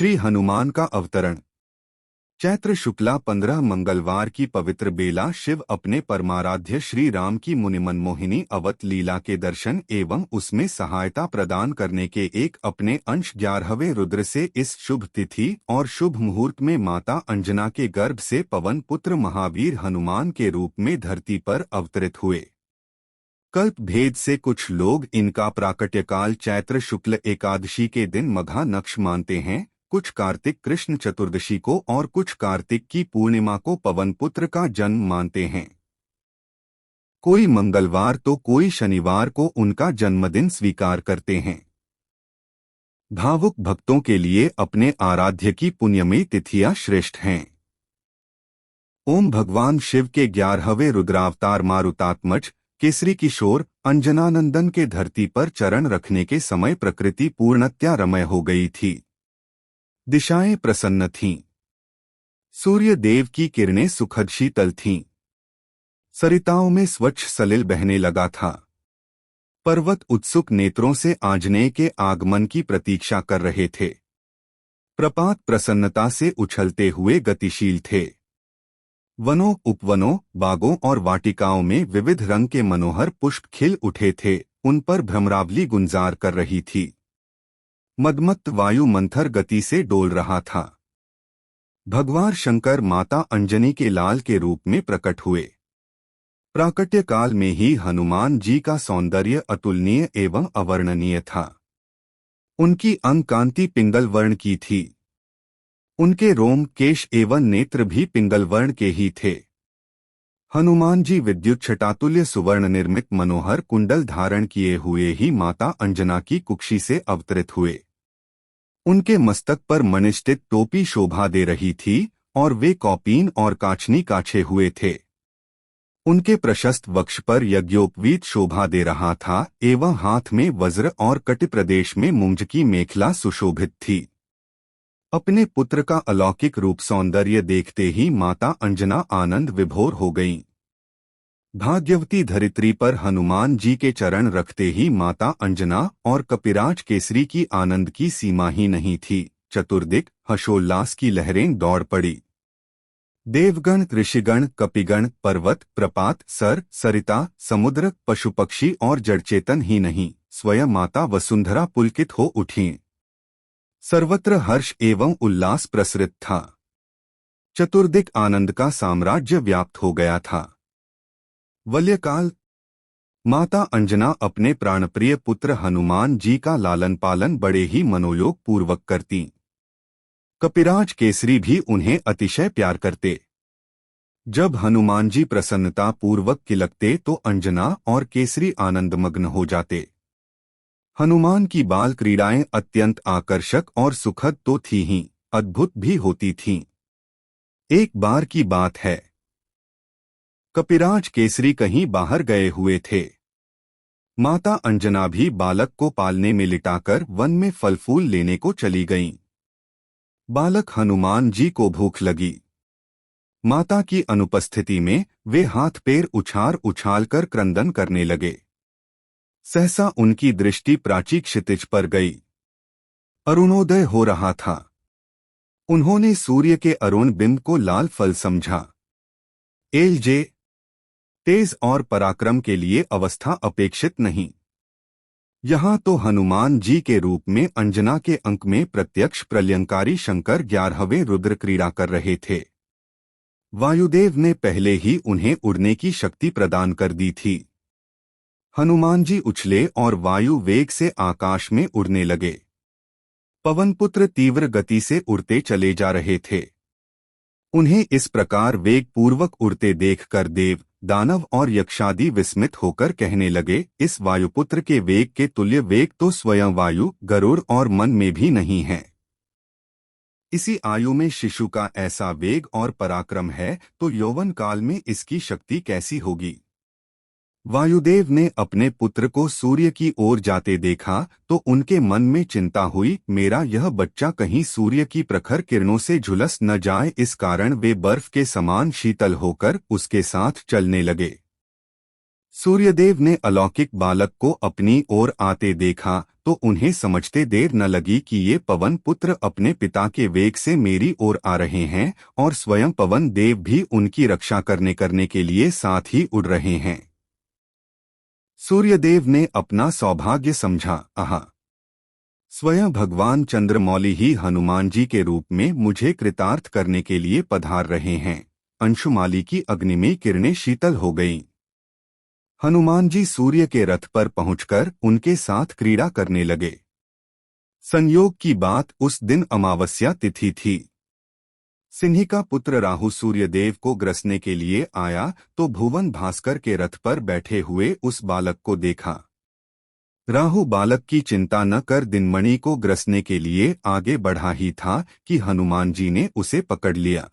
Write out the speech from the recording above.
श्री हनुमान का अवतरण। चैत्र शुक्ला 15 मंगलवार की पवित्र बेला शिव अपने परमाराध्य श्री राम की मुनिमनमोहिनी अवत लीला के दर्शन एवं उसमें सहायता प्रदान करने के एक अपने अंश 11वें रुद्र से इस शुभ तिथि और शुभ मुहूर्त में माता अंजना के गर्भ से पवन पुत्र महावीर हनुमान के रूप में धरती पर अवतरित हुए। कल्प भेद से कुछ लोग इनका प्राकट्यकाल चैत्र शुक्ल एकादशी के दिन मघा नक्ष मानते हैं, कुछ कार्तिक कृष्ण चतुर्दशी को और कुछ कार्तिक की पूर्णिमा को पवन पुत्र का जन्म मानते हैं। कोई मंगलवार तो कोई शनिवार को उनका जन्मदिन स्वीकार करते हैं। भावुक भक्तों के लिए अपने आराध्य की पुण्यमयी तिथियां श्रेष्ठ हैं। ओम भगवान शिव के 11वें रुद्रावतार मारुतात्मज केसरी किशोर अंजनानंदन के धरती पर चरण रखने के समय प्रकृति पूर्णतया रमय हो गई थी। दिशाएं प्रसन्न थीं। सूर्य देव की किरणें सुखद शीतल थीं। सरिताओं में स्वच्छ सलिल बहने लगा था। पर्वत उत्सुक नेत्रों से आंजनेय के आगमन की प्रतीक्षा कर रहे थे। प्रपात प्रसन्नता से उछलते हुए गतिशील थे। वनों, उपवनों, बागों और वाटिकाओं में विविध रंग के मनोहर पुष्प खिल उठे थे, उन पर भ्रमरावली गुंजार कर रही थी। मदमत्त वायु मंथर गति से डोल रहा था। भगवान शंकर माता अंजनी के लाल के रूप में प्रकट हुए। प्राकट्य काल में ही हनुमान जी का सौंदर्य अतुलनीय एवं अवर्णनीय था। उनकी अंग कांति पिंगल वर्ण की थी। उनके रोम, केश एवं नेत्र भी पिंगल वर्ण के ही थे। हनुमान जी विद्युत छटातुल्य सुवर्ण निर्मित मनोहर कुंडल धारण किए हुए ही माता अंजना की कुक्षी से अवतरित हुए। उनके मस्तक पर मणिष्ठित टोपी शोभा दे रही थी और वे कौपीन और काछनी काछे हुए थे। उनके प्रशस्त वक्ष पर यज्ञोपवीत शोभा दे रहा था एवं हाथ में वज्र और कटि प्रदेश में मुंज की मेखला सुशोभित थी। अपने पुत्र का अलौकिक रूप सौंदर्य देखते ही माता अंजना आनंद विभोर हो गईं। भाग्यवती धरित्री पर हनुमान जी के चरण रखते ही माता अंजना और कपिराज केसरी की आनंद की सीमा ही नहीं थी। चतुर्दिक हर्षोल्लास की लहरें दौड़ पड़ी। देवगण, ऋषिगण, कपिगण, पर्वत, प्रपात, सरिता, समुद्र, पशु पक्षी और जड़चेतन ही नहीं, स्वयं माता वसुंधरा पुलकित हो उठीं। सर्वत्र हर्ष एवं उल्लास प्रसरित था। चतुर्दिक आनंद का साम्राज्य व्याप्त हो गया था। वल्यकाल माता अंजना अपने प्राणप्रिय पुत्र हनुमान जी का लालन पालन बड़े ही मनोयोग पूर्वक करती। कपिराज केसरी भी उन्हें अतिशय प्यार करते। जब हनुमान जी प्रसन्नता पूर्वक किलकते तो अंजना और केसरी आनंदमग्न हो जाते। हनुमान की बाल क्रीड़ाएं अत्यंत आकर्षक और सुखद तो थी ही, अद्भुत भी होती थीं। एक बार की बात है, कपिराज केसरी कहीं बाहर गए हुए थे। माता अंजना भी बालक को पालने में लिटाकर वन में फल फूल लेने को चली गईं। बालक हनुमान जी को भूख लगी। माता की अनुपस्थिति में वे हाथ पैर उछाल उछाल कर क्रंदन करने लगे। सहसा उनकी दृष्टि प्राची क्षितिज पर गई। अरुणोदय हो रहा था। उन्होंने सूर्य के अरुण बिंब को लाल फल समझा। एलजे तेज और पराक्रम के लिए अवस्था अपेक्षित नहीं। यहाँ तो हनुमान जी के रूप में अंजना के अंक में प्रत्यक्ष प्रलयंकारी शंकर 11वें रुद्र क्रीड़ा कर रहे थे। वायुदेव ने पहले ही उन्हें उड़ने की शक्ति प्रदान कर दी थी। हनुमान जी उछले और वायु वेग से आकाश में उड़ने लगे। पवनपुत्र तीव्र गति से उड़ते चले जा रहे थे। उन्हें इस प्रकार वेग पूर्वक उड़ते देखकर देव, दानव और यक्षादि विस्मित होकर कहने लगे, इस वायुपुत्र के वेग के तुल्य वेग तो स्वयं वायु, गरुड़ और मन में भी नहीं है। इसी आयु में शिशु का ऐसा वेग और पराक्रम है तो यौवन काल में इसकी शक्ति कैसी होगी। वायुदेव ने अपने पुत्र को सूर्य की ओर जाते देखा तो उनके मन में चिंता हुई, मेरा यह बच्चा कहीं सूर्य की प्रखर किरणों से झुलस न जाए। इस कारण वे बर्फ के समान शीतल होकर उसके साथ चलने लगे। सूर्यदेव ने अलौकिक बालक को अपनी ओर आते देखा तो उन्हें समझते देर न लगी कि ये पवन पुत्र अपने पिता के वेग से मेरी ओर आ रहे हैं और स्वयं पवन देव भी उनकी रक्षा करने के लिए साथ ही उड़ रहे हैं। सूर्यदेव ने अपना सौभाग्य समझा। आहा, स्वयं भगवान चंद्रमौली ही हनुमान जी के रूप में मुझे कृतार्थ करने के लिए पधार रहे हैं। अंशुमाली की अग्निमय किरणें शीतल हो गईं। हनुमान जी सूर्य के रथ पर पहुंचकर उनके साथ क्रीड़ा करने लगे। संयोग की बात, उस दिन अमावस्या तिथि थी। सिंही का पुत्र राहु सूर्यदेव को ग्रसने के लिए आया तो भुवन भास्कर के रथ पर बैठे हुए उस बालक को देखा। राहु बालक की चिंता न कर दिनमणि को ग्रसने के लिए आगे बढ़ा ही था कि हनुमान जी ने उसे पकड़ लिया।